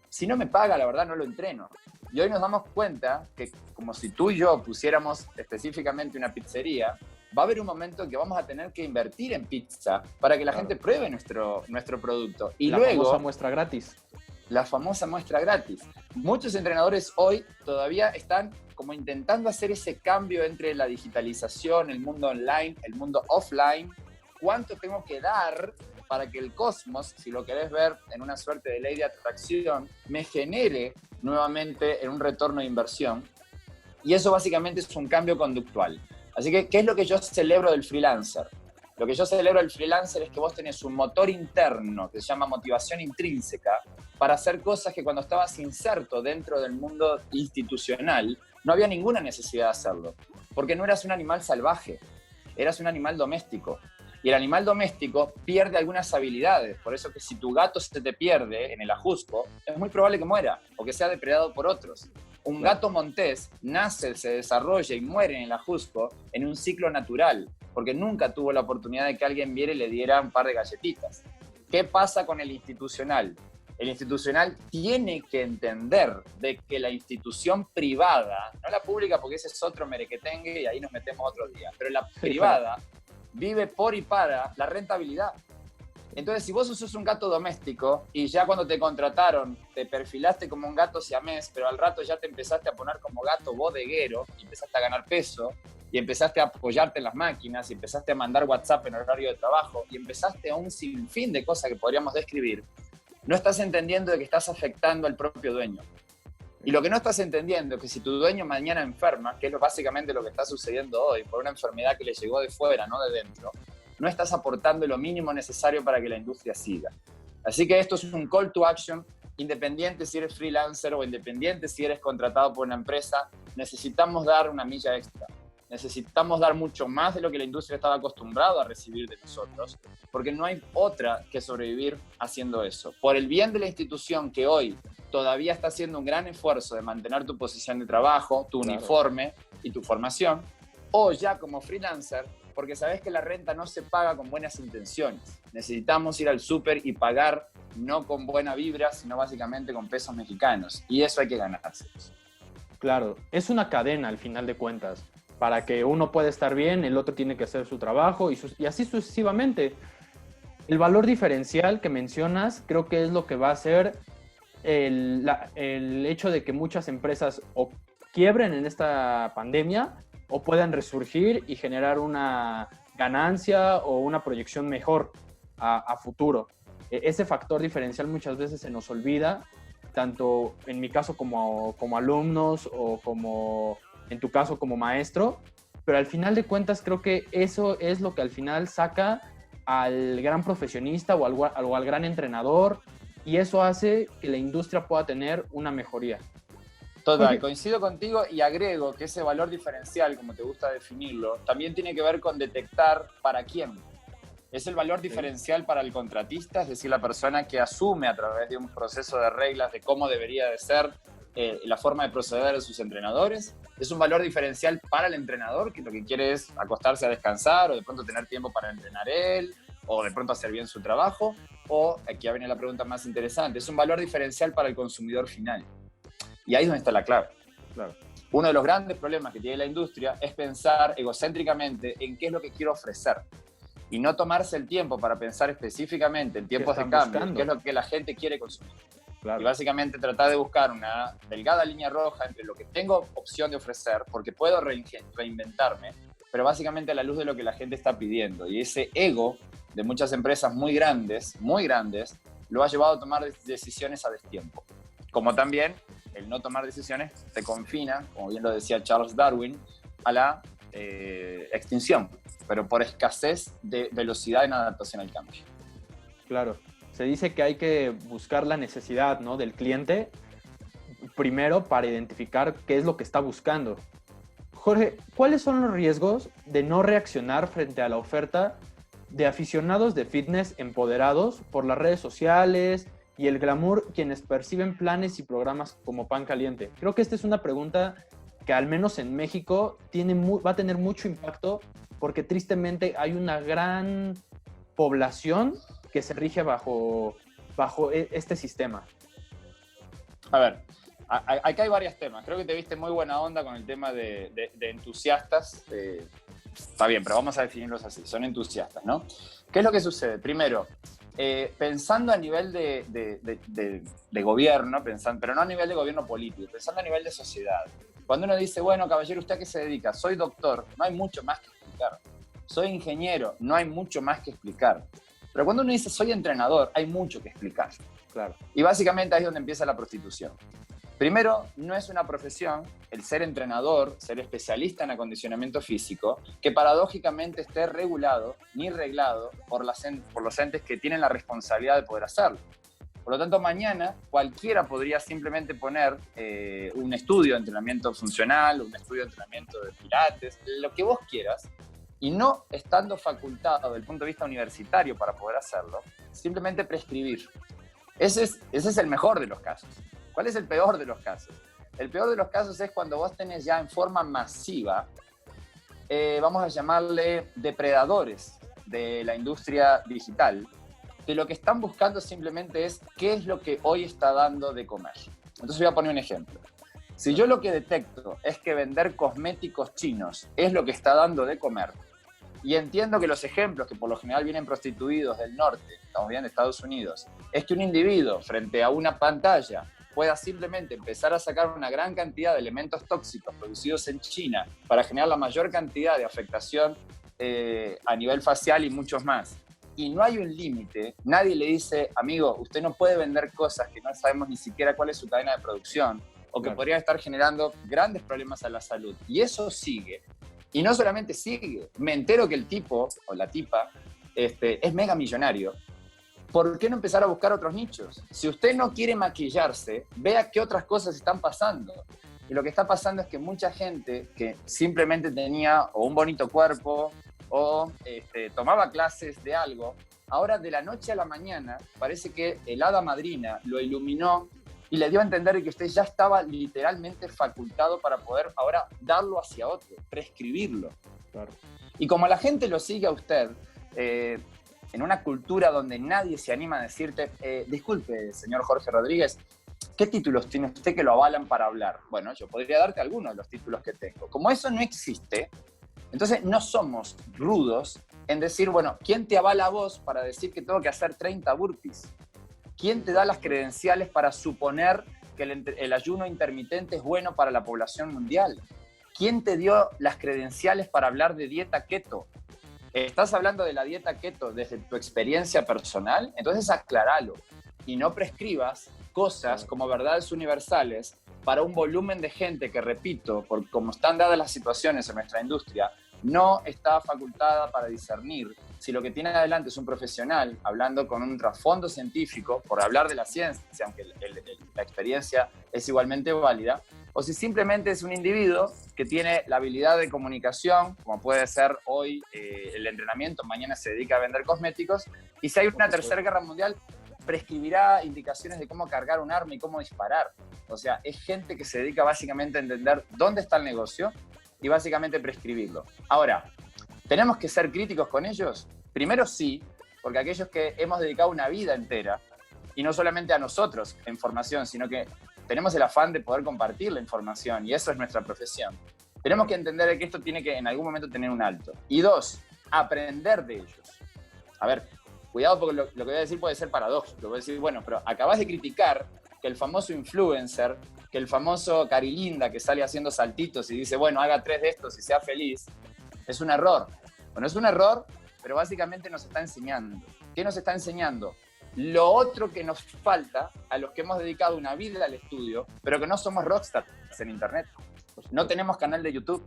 si no me paga, la verdad no lo entreno. Y hoy nos damos cuenta que como si tú y yo pusiéramos específicamente una pizzería, va a haber un momento en que vamos a tener que invertir en pizza para que la gente pruebe nuestro producto. Y luego, famosa muestra gratis. La famosa muestra gratis. Muchos entrenadores hoy todavía están como intentando hacer ese cambio entre la digitalización, el mundo online, el mundo offline. ¿Cuánto tengo que dar para que el cosmos, si lo querés ver en una suerte de ley de atracción, me genere nuevamente en un retorno de inversión? Y eso básicamente es un cambio conductual. Así que, ¿qué es lo que yo celebro del freelancer? Lo que yo celebro del freelancer es que vos tenés un motor interno que se llama motivación intrínseca para hacer cosas que cuando estabas inserto dentro del mundo institucional no había ninguna necesidad de hacerlo, porque no eras un animal salvaje, eras un animal doméstico. Y el animal doméstico pierde algunas habilidades, por eso que si tu gato se te pierde en el ajusco, es muy probable que muera o que sea depredado por otros. Un gato montés nace, se desarrolla y muere en el ajusco en un ciclo natural, porque nunca tuvo la oportunidad de que alguien viera y le diera un par de galletitas. ¿Qué pasa con el institucional? El institucional tiene que entender de que la institución privada, no la pública porque ese es otro merequetengue y ahí nos metemos otro día, pero la privada vive por y para la rentabilidad. Entonces, si vos sos un gato doméstico y ya cuando te contrataron te perfilaste como un gato siamés, pero al rato ya te empezaste a poner como gato bodeguero y empezaste a ganar peso y empezaste a apoyarte en las máquinas y empezaste a mandar WhatsApp en horario de trabajo y empezaste a un sinfín de cosas que podríamos describir, no estás entendiendo de que estás afectando al propio dueño. Y lo que no estás entendiendo es que si tu dueño mañana enferma, que es básicamente lo que está sucediendo hoy, por una enfermedad que le llegó de fuera, no de dentro, no estás aportando lo mínimo necesario para que la industria siga. Así que esto es un call to action, independiente si eres freelancer o independiente si eres contratado por una empresa, necesitamos dar una milla extra. Necesitamos dar mucho más de lo que la industria estaba acostumbrada a recibir de nosotros, porque no hay otra que sobrevivir haciendo eso. Por el bien de la institución que hoy todavía está haciendo un gran esfuerzo de mantener tu posición de trabajo, tu uniforme y tu formación, o ya como freelancer, porque sabes que la renta no se paga con buenas intenciones. Necesitamos ir al súper y pagar no con buena vibra, sino básicamente con pesos mexicanos. Y eso hay que ganárselos. Claro, es una cadena al final de cuentas. Para que uno pueda estar bien, el otro tiene que hacer su trabajo y así sucesivamente. El valor diferencial que mencionas creo que es lo que va a hacer el hecho de que muchas empresas o quiebren en esta pandemia o puedan resurgir y generar una ganancia o una proyección mejor a futuro. Ese factor diferencial muchas veces se nos olvida, tanto en mi caso como alumnos o como en tu caso como maestro, pero al final de cuentas creo que eso es lo que al final saca al gran profesionista o al gran entrenador, y eso hace que la industria pueda tener una mejoría. Total, coincido contigo y agrego que ese valor diferencial, como te gusta definirlo, también tiene que ver con detectar para quién. Es el valor diferencial para el contratista, es decir, la persona que asume a través de un proceso de reglas de cómo debería de ser la forma de proceder de sus entrenadores. Es un valor diferencial para el entrenador, que lo que quiere es acostarse a descansar o de pronto tener tiempo para entrenar él, o de pronto hacer bien su trabajo, o, aquí viene la pregunta más interesante, es un valor diferencial para el consumidor final. Y ahí es donde está la clave. Claro. Uno de los grandes problemas que tiene la industria es pensar egocéntricamente en qué es lo que quiero ofrecer y no tomarse el tiempo para pensar específicamente en tiempos de cambio, qué es lo que la gente quiere consumir. Claro. Y básicamente tratar de buscar una delgada línea roja entre lo que tengo opción de ofrecer, porque puedo reinventarme, pero básicamente a la luz de lo que la gente está pidiendo. Y ese ego de muchas empresas muy grandes, lo ha llevado a tomar decisiones a destiempo. Como también el no tomar decisiones te confina, como bien lo decía Charles Darwin, a la extinción, pero por escasez de velocidad en adaptación al cambio. Claro. Se dice que hay que buscar la necesidad, ¿no?, del cliente primero para identificar qué es lo que está buscando. Jorge, ¿cuáles son los riesgos de no reaccionar frente a la oferta de aficionados de fitness empoderados por las redes sociales y el glamour, quienes perciben planes y programas como pan caliente? Creo que esta es una pregunta que al menos en México va a tener mucho impacto, porque tristemente hay una gran población que se rige bajo este sistema. A ver, acá hay varios temas. Creo que te viste muy buena onda con el tema de entusiastas. Está bien, pero vamos a definirlos así. Son entusiastas, ¿no? ¿Qué es lo que sucede? Primero, pensando a nivel de gobierno, pero no a nivel de gobierno político, pensando a nivel de sociedad. Cuando uno dice, bueno, caballero, ¿usted a qué se dedica? Soy doctor, no hay mucho más que explicar. Soy ingeniero, no hay mucho más que explicar. Pero cuando uno dice soy entrenador, hay mucho que explicar. Claro. Y básicamente ahí es donde empieza la prostitución. Primero, no es una profesión el ser entrenador, ser especialista en acondicionamiento físico, que paradójicamente esté regulado ni reglado por los entes que tienen la responsabilidad de poder hacerlo. Por lo tanto, mañana cualquiera podría simplemente poner un estudio de entrenamiento funcional, un estudio de entrenamiento de pilates, lo que vos quieras, y no estando facultado desde el punto de vista universitario para poder hacerlo, simplemente prescribir. Ese es el mejor de los casos. ¿Cuál es el peor de los casos? El peor de los casos es cuando vos tenés ya en forma masiva, vamos a llamarle depredadores de la industria digital, de lo que están buscando simplemente es qué es lo que hoy está dando de comer. Entonces voy a poner un ejemplo. Si yo lo que detecto es que vender cosméticos chinos es lo que está dando de comer, y entiendo que los ejemplos que por lo general vienen prostituidos del norte, estamos bien de Estados Unidos, es que un individuo frente a una pantalla pueda simplemente empezar a sacar una gran cantidad de elementos tóxicos producidos en China para generar la mayor cantidad de afectación a nivel facial y muchos más. Y no hay un límite, nadie le dice, amigo, usted no puede vender cosas que no sabemos ni siquiera cuál es su cadena de producción o que podrían estar generando grandes problemas a la salud. Y eso sigue. Y no solamente sigue, me entero que el tipo o la tipa es mega millonario. ¿Por qué no empezar a buscar otros nichos? Si usted no quiere maquillarse, vea qué otras cosas están pasando. Y lo que está pasando es que mucha gente que simplemente tenía o un bonito cuerpo o tomaba clases de algo, ahora de la noche a la mañana parece que el hada madrina lo iluminó y le dio a entender que usted ya estaba literalmente facultado para poder ahora darlo hacia otro, prescribirlo. Claro. Y como la gente lo sigue a usted, en una cultura donde nadie se anima a decirte, disculpe, señor Jorge Rodríguez, ¿qué títulos tiene usted que lo avalan para hablar? Bueno, yo podría darte algunos de los títulos que tengo. Como eso no existe, entonces no somos rudos en decir, bueno, ¿quién te avala a vos para decir que tengo que hacer 30 burpees? ¿Quién te da las credenciales para suponer que el ayuno intermitente es bueno para la población mundial? ¿Quién te dio las credenciales para hablar de dieta keto? ¿Estás hablando de la dieta keto desde tu experiencia personal? Entonces aclaralo y no prescribas cosas como verdades universales para un volumen de gente que, repito, por como están dadas las situaciones en nuestra industria, no está facultada para discernir si lo que tiene adelante es un profesional hablando con un trasfondo científico, por hablar de la ciencia, aunque la experiencia es igualmente válida, o si simplemente es un individuo que tiene la habilidad de comunicación, como puede ser hoy el entrenamiento, mañana se dedica a vender cosméticos, y si hay una tercera guerra mundial, prescribirá indicaciones de cómo cargar un arma y cómo disparar. O sea, es gente que se dedica básicamente a entender dónde está el negocio y básicamente prescribirlo. Ahora, ¿tenemos que ser críticos con ellos? Primero sí, porque aquellos que hemos dedicado una vida entera, y no solamente a nosotros en formación, sino que tenemos el afán de poder compartir la información, y eso es nuestra profesión. Tenemos que entender que esto tiene que en algún momento tener un alto. Y dos, aprender de ellos. A ver, cuidado porque lo que voy a decir puede ser paradójico. Voy a decir, bueno, pero acabas de criticar que el famoso influencer, que el famoso Carilinda que sale haciendo saltitos y dice, bueno, haga 3 de estos y sea feliz, es un error. Bueno, es un error, pero básicamente nos está enseñando. ¿Qué nos está enseñando? Lo otro que nos falta a los que hemos dedicado una vida al estudio, pero que no somos rockstars en Internet. No tenemos canal de YouTube.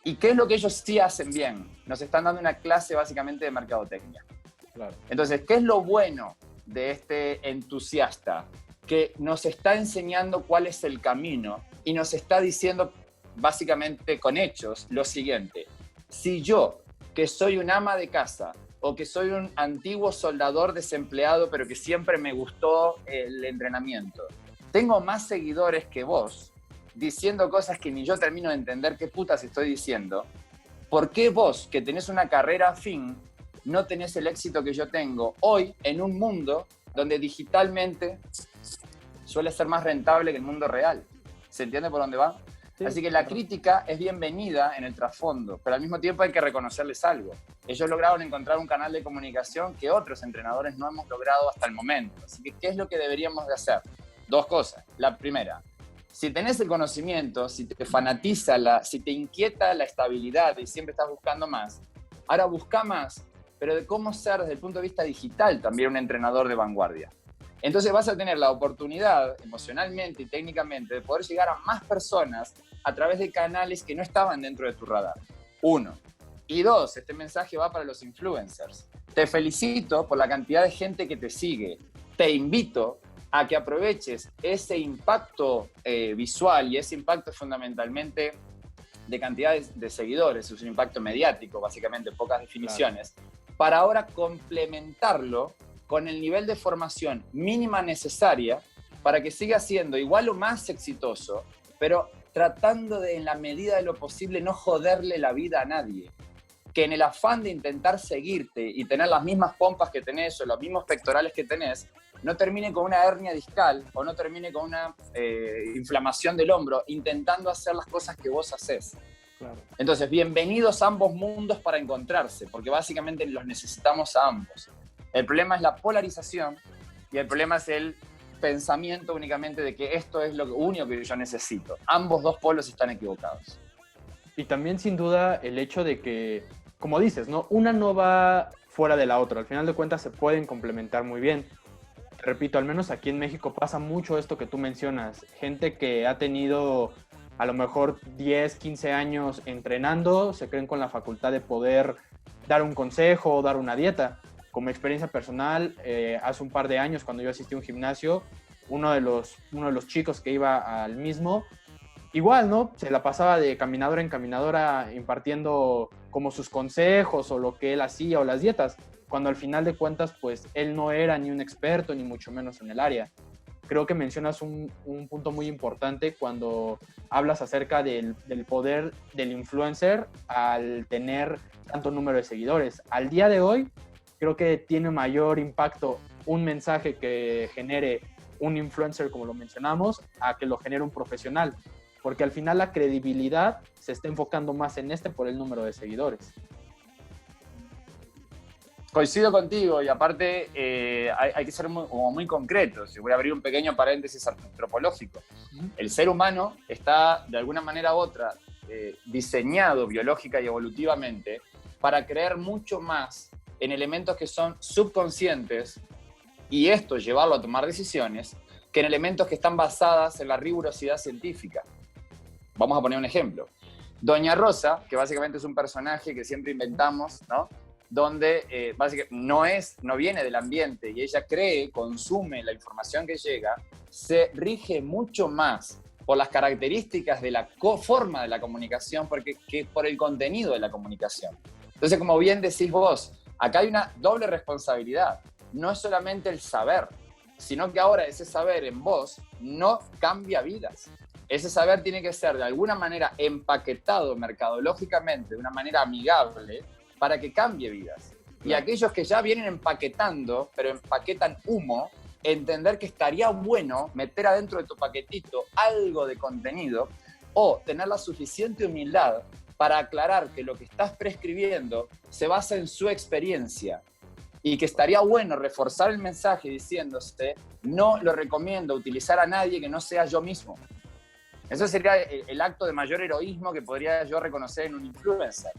¿Y qué es lo que ellos sí hacen bien? Nos están dando una clase básicamente de mercadotecnia. Claro. Entonces, ¿qué es lo bueno de este entusiasta? Que nos está enseñando cuál es el camino y nos está diciendo básicamente con hechos lo siguiente. Si yo, que soy un ama de casa o que soy un antiguo soldador desempleado pero que siempre me gustó el entrenamiento, tengo más seguidores que vos diciendo cosas que ni yo termino de entender qué putas estoy diciendo, ¿por qué vos, que tenés una carrera afín, no tenés el éxito que yo tengo hoy en un mundo donde digitalmente suele ser más rentable que el mundo real? ¿Se entiende por dónde va? Sí, así que la crítica es bienvenida en el trasfondo, pero al mismo tiempo hay que reconocerles algo. Ellos lograron encontrar un canal de comunicación que otros entrenadores no hemos logrado hasta el momento. Así que, ¿qué es lo que deberíamos de hacer? 2 cosas. La primera, si tenés el conocimiento, si te fanatiza, si te inquieta la estabilidad y siempre estás buscando más, ahora busca más, pero de cómo ser desde el punto de vista digital también un entrenador de vanguardia. Entonces vas a tener la oportunidad emocionalmente y técnicamente de poder llegar a más personas a través de canales que no estaban dentro de tu radar. 1. Y 2, este mensaje va para los influencers. Te felicito por la cantidad de gente que te sigue. Te invito a que aproveches ese impacto visual y ese impacto fundamentalmente de cantidad de seguidores, es un impacto mediático, básicamente, pocas definiciones, claro, para ahora complementarlo con el nivel de formación mínima necesaria para que siga siendo igual o más exitoso, pero tratando de, en la medida de lo posible, no joderle la vida a nadie. que en el afán de intentar seguirte y tener las mismas pompas que tenés o los mismos pectorales que tenés, no termine con una hernia discal o no termine con una inflamación del hombro intentando hacer las cosas que vos hacés. Claro. Entonces, bienvenidos a ambos mundos para encontrarse, porque básicamente los necesitamos a ambos. El problema es la polarización y el problema es el pensamiento únicamente de que esto es lo único que yo necesito. Ambos dos polos están equivocados. Y también, sin duda, el hecho de que, como dices, ¿no? Una no va fuera de la otra. Al final de cuentas se pueden complementar muy bien. Repito, al menos aquí en México pasa mucho esto que tú mencionas. Gente que ha tenido a lo mejor 10, 15 años entrenando, se creen con la facultad de poder dar un consejo o dar una dieta. Como experiencia personal, hace un par de años cuando yo asistí a un gimnasio, uno de los chicos que iba al mismo, igual, ¿no? Se la pasaba de caminadora en caminadora impartiendo como sus consejos o lo que él hacía o las dietas, cuando al final de cuentas, pues él no era ni un experto ni mucho menos en el área. Creo que mencionas un punto muy importante cuando hablas acerca del poder del influencer al tener tanto número de seguidores. Al día de hoy, creo que tiene mayor impacto un mensaje que genere un influencer, como lo mencionamos, a que lo genere un profesional. Porque al final la credibilidad se está enfocando más en por el número de seguidores. Coincido contigo y aparte hay que ser muy concretos. Voy a abrir un pequeño paréntesis antropológico. El ser humano está de alguna manera u otra diseñado biológica y evolutivamente para creer mucho más en elementos que son subconscientes y esto llevarlo a tomar decisiones que en elementos que están basadas en la rigurosidad científica. Vamos a poner un ejemplo. Doña Rosa, que básicamente es un personaje que siempre inventamos, ¿no? Donde básicamente no viene del ambiente y ella consume la información que llega, se rige mucho más por las características de la forma de la comunicación que por el contenido de la comunicación. Entonces, como bien decís vos, acá hay una doble responsabilidad. No es solamente el saber, sino que ahora ese saber en vos no cambia vidas. Ese saber tiene que ser de alguna manera empaquetado mercadológicamente, de una manera amigable, para que cambie vidas. Y aquellos que ya vienen empaquetando, pero empaquetan humo, entender que estaría bueno meter adentro de tu paquetito algo de contenido o tener la suficiente humildad para aclarar que lo que estás prescribiendo se basa en su experiencia y que estaría bueno reforzar el mensaje diciéndose no lo recomiendo utilizar a nadie que no sea yo mismo. Eso sería el acto de mayor heroísmo que podría yo reconocer en un influencer.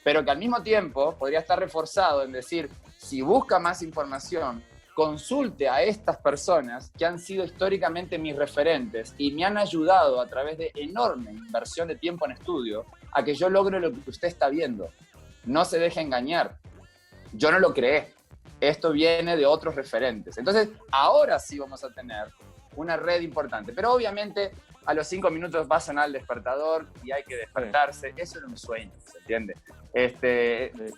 Pero que al mismo tiempo podría estar reforzado en decir, si busca más información, consulte a estas personas que han sido históricamente mis referentes y me han ayudado a través de enorme inversión de tiempo en estudio a que yo logre lo que usted está viendo. No se deje engañar. Yo no lo creé. Esto viene de otros referentes. Entonces, ahora sí vamos a tener una red importante. Pero obviamente a los 5 minutos va a sonar el despertador y hay que despertarse. Eso era un sueño, ¿se entiende?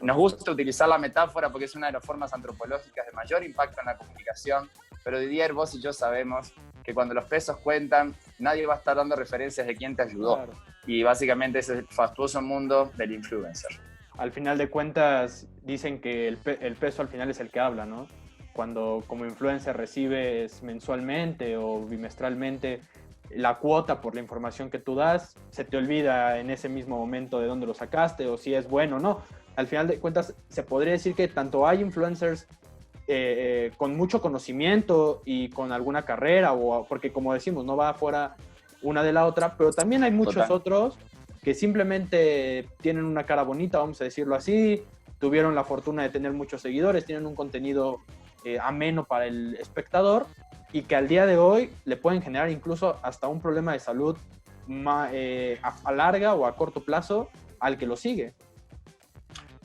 Nos gusta utilizar la metáfora porque es una de las formas antropológicas de mayor impacto en la comunicación, pero Didier, vos y yo sabemos que cuando los pesos cuentan, nadie va a estar dando referencias de quién te ayudó. Claro. Y básicamente ese es el fastuoso mundo del influencer. Al final de cuentas, dicen que el peso al final es el que habla, ¿no? Cuando como influencer recibes mensualmente o bimestralmente la cuota por la información que tú das, se te olvida en ese mismo momento de dónde lo sacaste o si es bueno o no. Al final de cuentas, se podría decir que tanto hay influencers con mucho conocimiento y con alguna carrera, porque como decimos, no va fuera una de la otra, pero también hay muchos otros que simplemente tienen una cara bonita, vamos a decirlo así, tuvieron la fortuna de tener muchos seguidores, tienen un contenido ameno para el espectador, y que al día de hoy le pueden generar incluso hasta un problema de salud a larga o a corto plazo al que lo sigue.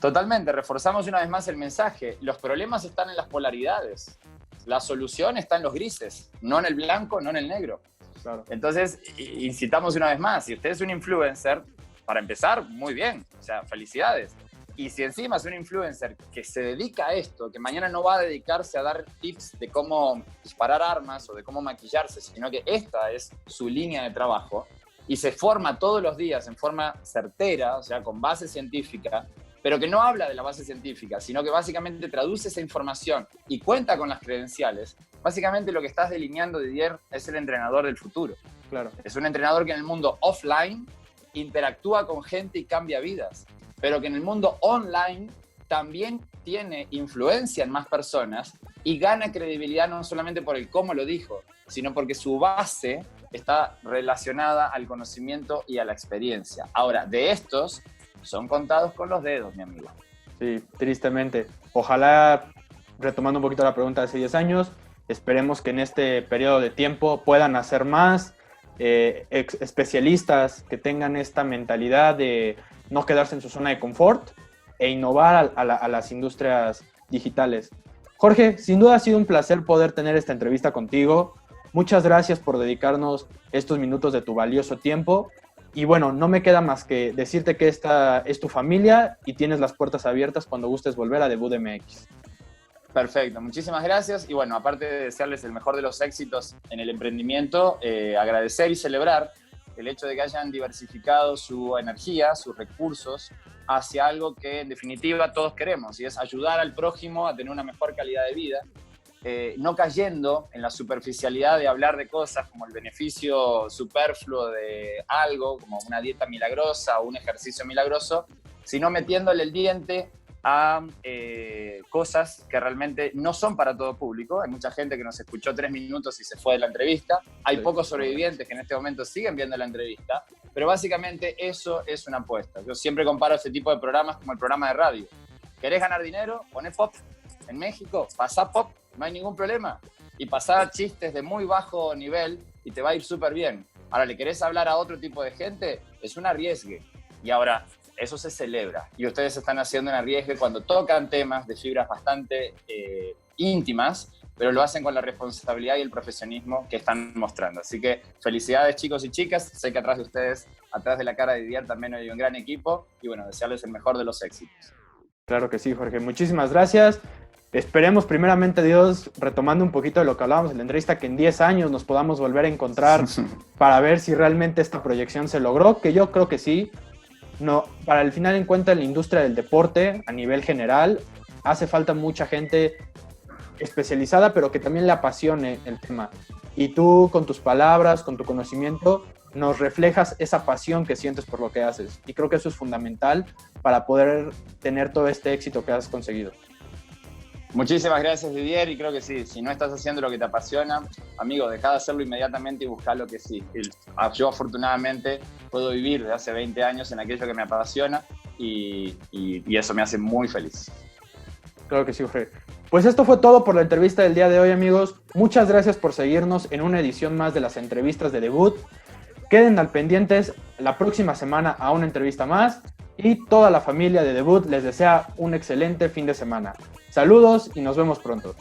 Totalmente, reforzamos una vez más el mensaje. Los problemas están en las polaridades. La solución está en los grises, no en el blanco, no en el negro. Claro. Entonces, incitamos una vez más. Si usted es un influencer, para empezar, muy bien, o sea, felicidades. Y si encima es un influencer que se dedica a esto, que mañana no va a dedicarse a dar tips de cómo disparar armas o de cómo maquillarse, sino que esta es su línea de trabajo y se forma todos los días en forma certera, o sea, con base científica, pero que no habla de la base científica, sino que básicamente traduce esa información y cuenta con las credenciales, básicamente lo que estás delineando, Didier, es el entrenador del futuro. Claro. Es un entrenador que en el mundo offline interactúa con gente y cambia vidas, pero que en el mundo online también tiene influencia en más personas y gana credibilidad no solamente por el cómo lo dijo, sino porque su base está relacionada al conocimiento y a la experiencia. Ahora, de estos son contados con los dedos, mi amigo. Sí, tristemente. Ojalá, retomando un poquito la pregunta de hace 10 años, esperemos que en este periodo de tiempo puedan hacer más especialistas que tengan esta mentalidad de no quedarse en su zona de confort e innovar a las industrias digitales. Jorge, sin duda ha sido un placer poder tener esta entrevista contigo. Muchas gracias por dedicarnos estos minutos de tu valioso tiempo. Y bueno, no me queda más que decirte que esta es tu familia y tienes las puertas abiertas cuando gustes volver a Debut MX. Perfecto, muchísimas gracias. Y bueno, aparte de desearles el mejor de los éxitos en el emprendimiento, agradecer y celebrar el hecho de que hayan diversificado su energía, sus recursos, hacia algo que en definitiva todos queremos, y es ayudar al prójimo a tener una mejor calidad de vida, no cayendo en la superficialidad de hablar de cosas como el beneficio superfluo de algo, como una dieta milagrosa o un ejercicio milagroso, sino metiéndole el diente a cosas que realmente no son para todo público. Hay mucha gente que nos escuchó 3 minutos y se fue de la entrevista. Hay pocos sobrevivientes que en este momento siguen viendo la entrevista, pero básicamente eso es una apuesta. Yo siempre comparo este tipo de programas como el programa de radio. ¿Querés ganar dinero? Poné pop. En México, pasá pop, no hay ningún problema. Y pasá chistes de muy bajo nivel y te va a ir súper bien. Ahora, ¿le querés hablar a otro tipo de gente? Es un arriesgue. Y ahora, eso se celebra. Y ustedes están haciendo un arriesgue cuando tocan temas de fibras bastante íntimas, pero lo hacen con la responsabilidad y el profesionismo que están mostrando. Así que felicidades, chicos y chicas. Sé que atrás de ustedes, atrás de la cara de Didier, también hay un gran equipo. Y bueno, desearles el mejor de los éxitos. Claro que sí, Jorge. Muchísimas gracias. Esperemos, primeramente, Dios, retomando un poquito de lo que hablábamos en la entrevista, que en 10 años nos podamos volver a encontrar para ver si realmente esta proyección se logró, que yo creo que sí. No, para el final en cuenta, en la industria del deporte, a nivel general, hace falta mucha gente especializada, pero que también le apasione el tema. Y tú, con tus palabras, con tu conocimiento, nos reflejas esa pasión que sientes por lo que haces. Y creo que eso es fundamental para poder tener todo este éxito que has conseguido. Muchísimas gracias, Didier, y creo que sí, si no estás haciendo lo que te apasiona, amigo, dejá de hacerlo inmediatamente y buscá lo que sí. Yo afortunadamente puedo vivir desde hace 20 años en aquello que me apasiona y eso me hace muy feliz. Claro que sí, Jorge. Pues esto fue todo por la entrevista del día de hoy, amigos. Muchas gracias por seguirnos en una edición más de las entrevistas de Debut. Queden al pendientes la próxima semana a una entrevista más. Y toda la familia de Debut les desea un excelente fin de semana. Saludos y nos vemos pronto.